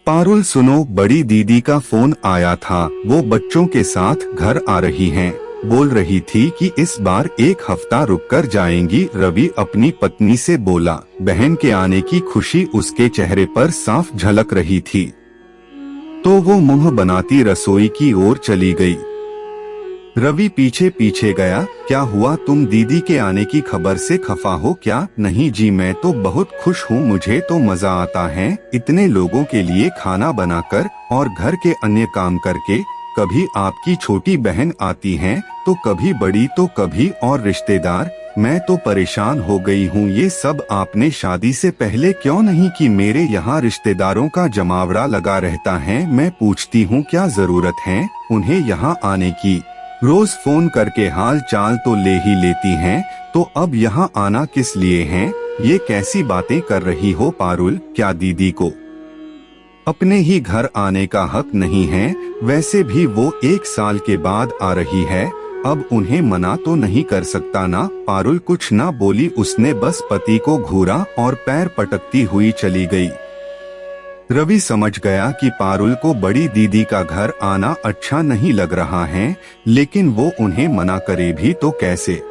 पारुल सुनो, बड़ी दीदी का फोन आया था। वो बच्चों के साथ घर आ रही हैं। बोल रही थी कि इस बार एक हफ्ता रुककर जाएंगी। रवि अपनी पत्नी से बोला। बहन के आने की खुशी उसके चेहरे पर साफ झलक रही थी। तो वो मुंह बनाती रसोई की ओर चली गई। रवि पीछे पीछे गया। क्या हुआ, तुम दीदी के आने की खबर से खफा हो क्या? नहीं जी, मैं तो बहुत खुश हूँ। मुझे तो मजा आता है इतने लोगों के लिए खाना बनाकर और घर के अन्य काम करके। कभी आपकी छोटी बहन आती हैं, तो कभी बड़ी, तो कभी और रिश्तेदार। मैं तो परेशान हो गई हूँ। ये सब आपने शादी से पहले क्यों नहीं की? मेरे यहाँ रिश्तेदारों का जमावड़ा लगा रहता है। मैं पूछती हूँ क्या जरूरत है उन्हें यहाँ आने की? रोज फोन करके हाल चाल तो ले ही लेती हैं, तो अब यहाँ आना किस लिए है? ये कैसी बातें कर रही हो पारुल? क्या दीदी को अपने ही घर आने का हक नहीं है? वैसे भी वो 1 साल के बाद आ रही है, अब उन्हें मना तो नहीं कर सकता ना? पारुल कुछ ना बोली। उसने बस पति को घूरा और पैर पटकती हुई चली गई। रवि समझ गया कि पारुल को बड़ी दीदी का घर आना अच्छा नहीं लग रहा है, लेकिन वो उन्हें मना करे भी तो कैसे?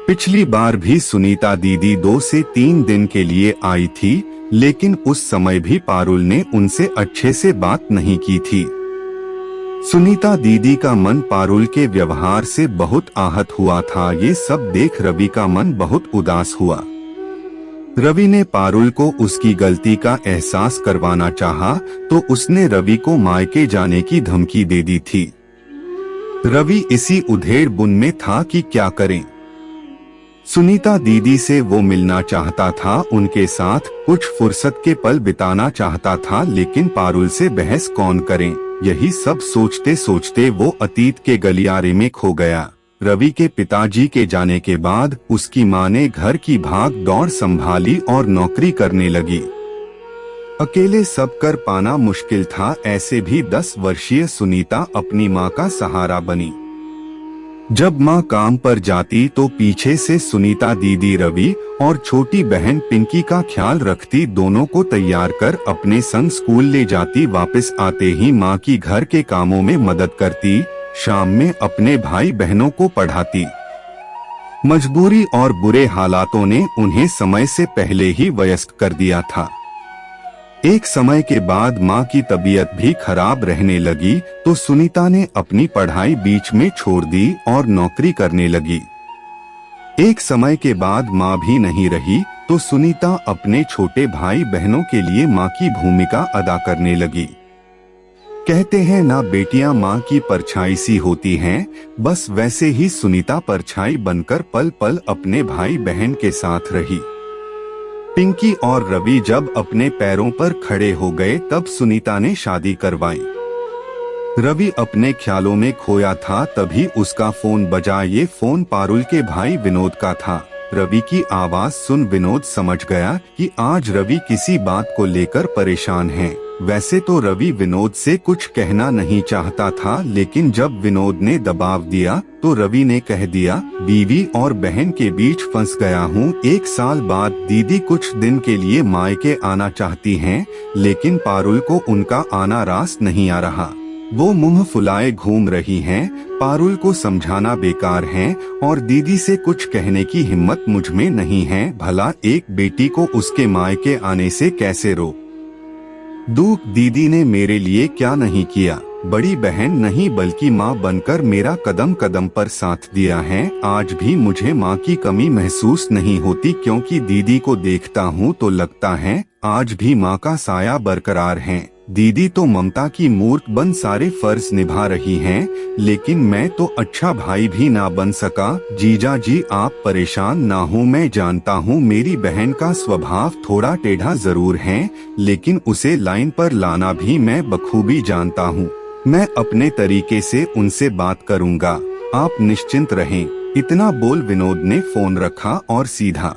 पिछली बार भी सुनीता दीदी 2 से 3 दिन के लिए आई थी, लेकिन उस समय भी पारुल ने उनसे अच्छे से बात नहीं की थी। सुनीता दीदी का मन पारुल के व्यवहार से बहुत आहत हुआ था। ये सब देख रवि का मन बहुत उदास हुआ। रवि ने पारुल को उसकी गलती का एहसास करवाना चाहा, तो उसने रवि को मायके जाने की धमकी दे दी थी। रवि इसी उधेड़ बुन में था कि क्या करें। सुनीता दीदी से वो मिलना चाहता था, उनके साथ कुछ फुर्सत के पल बिताना चाहता था, लेकिन पारुल से बहस कौन करे? यही सब सोचते सोचते वो अतीत के गलियारे में खो गया। रवि के पिताजी के जाने के बाद उसकी मां ने घर की भाग दौड़ संभाली और नौकरी करने लगी। अकेले सब कर पाना मुश्किल था, ऐसे भी 10 वर्षीय सुनीता अपनी मां का सहारा बनी। जब मां काम पर जाती तो पीछे से सुनीता दीदी रवि और छोटी बहन पिंकी का ख्याल रखती। दोनों को तैयार कर अपने संग स्कूल ले जाती। वापस आते ही मां की घर के कामों में मदद करती। शाम में अपने भाई बहनों को पढ़ाती। मजबूरी और बुरे हालातों ने उन्हें समय से पहले ही वयस्क कर दिया था। एक समय के बाद मां की तबीयत भी खराब रहने लगी, तो सुनीता ने अपनी पढ़ाई बीच में छोड़ दी और नौकरी करने लगी। एक समय के बाद मां भी नहीं रही, तो सुनीता अपने छोटे भाई बहनों के लिए मां की भूमिका अदा करने लगी। कहते हैं ना, बेटियां मां की परछाई सी होती हैं, बस वैसे ही सुनीता परछाई बनकर पल पल अपने भाई बहन के साथ रही। पिंकी और रवि जब अपने पैरों पर खड़े हो गए, तब सुनीता ने शादी करवाई। रवि अपने ख्यालों में खोया था, तभी उसका फोन बजा। ये फोन पारुल के भाई विनोद का था। रवि की आवाज सुन विनोद समझ गया कि आज रवि किसी बात को लेकर परेशान है। वैसे तो रवि विनोद से कुछ कहना नहीं चाहता था, लेकिन जब विनोद ने दबाव दिया तो रवि ने कह दिया, बीवी और बहन के बीच फंस गया हूँ। 1 साल बाद दीदी कुछ दिन के लिए मायके आना चाहती हैं, लेकिन पारुल को उनका आना रास नहीं आ रहा। वो मुंह फुलाए घूम रही हैं। पारुल को समझाना बेकार है और दीदी से कुछ कहने की हिम्मत मुझ में नहीं है। भला एक बेटी को उसके मायके आने से कैसे रोक दूं? दीदी ने मेरे लिए क्या नहीं किया? बड़ी बहन नहीं बल्कि माँ बनकर मेरा कदम कदम पर साथ दिया है। आज भी मुझे माँ की कमी महसूस नहीं होती, क्योंकि दीदी को देखता हूँ तो लगता है आज भी माँ का साया बरकरार है। दीदी तो ममता की मूर्त बन सारे फर्ज निभा रही हैं, लेकिन मैं तो अच्छा भाई भी ना बन सका। जीजा जी आप परेशान ना हो, मैं जानता हूँ मेरी बहन का स्वभाव थोड़ा टेढ़ा जरूर है, लेकिन उसे लाइन पर लाना भी मैं बखूबी जानता हूँ। मैं अपने तरीके से उनसे बात करूँगा, आप निश्चिंत रहें। इतना बोल विनोद ने फोन रखा और सीधा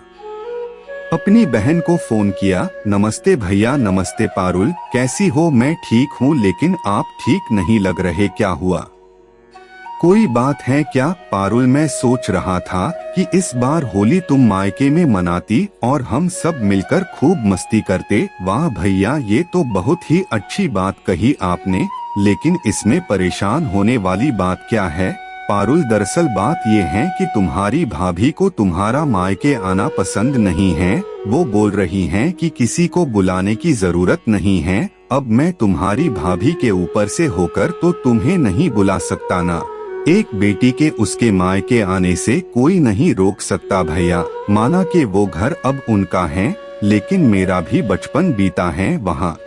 अपनी बहन को फोन किया। नमस्ते भैया। नमस्ते पारुल, कैसी हो? मैं ठीक हूँ, लेकिन आप ठीक नहीं लग रहे, क्या हुआ? कोई बात है क्या पारुल? मैं सोच रहा था कि इस बार होली तुम मायके में मनाती और हम सब मिलकर खूब मस्ती करते। वाह भैया, ये तो बहुत ही अच्छी बात कही आपने, लेकिन इसमें परेशान होने वाली बात क्या है? पारुल, दरअसल बात ये है कि तुम्हारी भाभी को तुम्हारा मायके आना पसंद नहीं है। वो बोल रही हैं कि किसी को बुलाने की जरूरत नहीं है। अब मैं तुम्हारी भाभी के ऊपर से होकर तो तुम्हें नहीं बुला सकता ना। एक बेटी के उसके मायके आने से कोई नहीं रोक सकता भैया। माना कि वो घर अब उनका है, लेकिन मेरा भी बचपन बीता है वहाँ।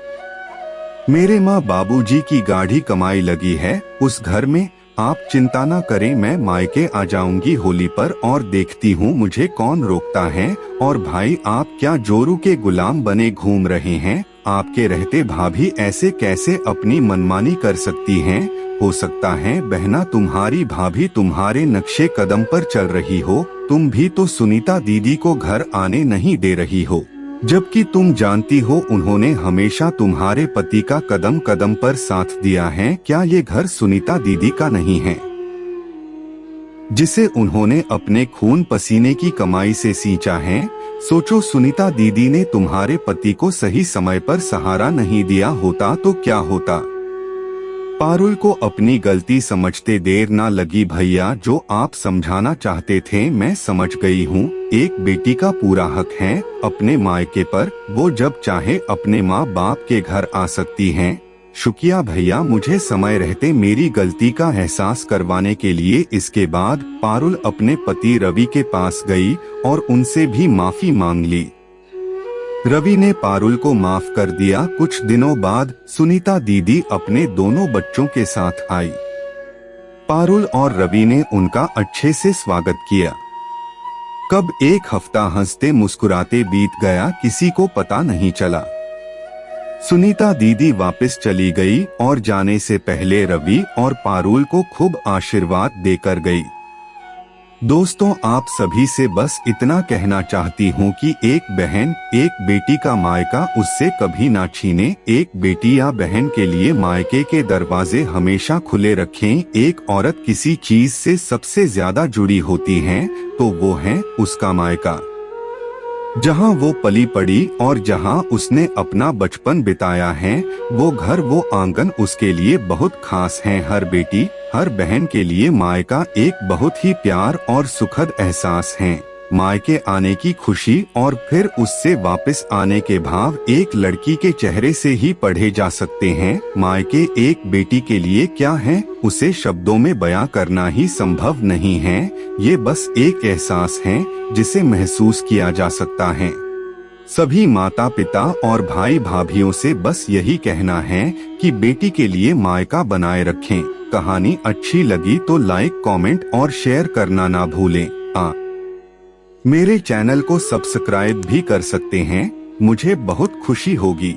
मेरे माँ बाबूजी की गाढ़ी कमाई लगी है उस घर में। आप चिंता न करें, मैं मायके आ जाऊंगी होली पर और देखती हूँ मुझे कौन रोकता है। और भाई, आप क्या जोरू के गुलाम बने घूम रहे हैं? आपके रहते भाभी ऐसे कैसे अपनी मनमानी कर सकती हैं? हो सकता है बहना तुम्हारी भाभी तुम्हारे नक्शे कदम पर चल रही हो। तुम भी तो सुनीता दीदी को घर आने नहीं दे रही हो, जबकि तुम जानती हो उन्होंने हमेशा तुम्हारे पति का कदम कदम पर साथ दिया है। क्या ये घर सुनीता दीदी का नहीं है, जिसे उन्होंने अपने खून पसीने की कमाई से सींचा है? सोचो, सुनीता दीदी ने तुम्हारे पति को सही समय पर सहारा नहीं दिया होता तो क्या होता? पारुल को अपनी गलती समझते देर ना लगी भैया। जो आप समझाना चाहते थे मैं समझ गई हूँ। एक बेटी का पूरा हक है अपने मायके पर। वो जब चाहे अपने माँ बाप के घर आ सकती हैं। शुक्रिया भैया, मुझे समय रहते मेरी गलती का एहसास करवाने के लिए। इसके बाद पारुल अपने पति रवि के पास गई और उनसे भी माफी मांग ली। रवि ने पारुल को माफ कर दिया। कुछ दिनों बाद सुनीता दीदी अपने दोनों बच्चों के साथ आई। पारुल और रवि ने उनका अच्छे से स्वागत किया। कब एक हफ्ता हंसते मुस्कुराते बीत गया, किसी को पता नहीं चला। सुनीता दीदी वापस चली गई और जाने से पहले रवि और पारुल को खूब आशीर्वाद देकर गई। दोस्तों, आप सभी से बस इतना कहना चाहती हूँ कि एक बहन एक बेटी का मायका उससे कभी ना छीने। एक बेटी या बहन के लिए मायके के दरवाजे हमेशा खुले रखें। एक औरत किसी चीज से सबसे ज्यादा जुड़ी होती है तो वो है उसका मायका, जहाँ वो पली पड़ी और जहाँ उसने अपना बचपन बिताया है। वो घर, वो आंगन उसके लिए बहुत खास है। हर बेटी हर बहन के लिए मायका एक बहुत ही प्यार और सुखद एहसास है। मायके आने की खुशी और फिर उससे वापस आने के भाव एक लड़की के चेहरे से ही पढ़े जा सकते हैं। मायके एक बेटी के लिए क्या है, उसे शब्दों में बयां करना ही संभव नहीं है। ये बस एक एहसास है जिसे महसूस किया जा सकता है। सभी माता पिता और भाई भाभीियों से बस यही कहना है कि बेटी के लिए मायका बनाए रखें। कहानी अच्छी लगी तो लाइक, कमेंट और शेयर करना ना भूलें। मेरे चैनल को सब्सक्राइब भी कर सकते हैं, मुझे बहुत खुशी होगी।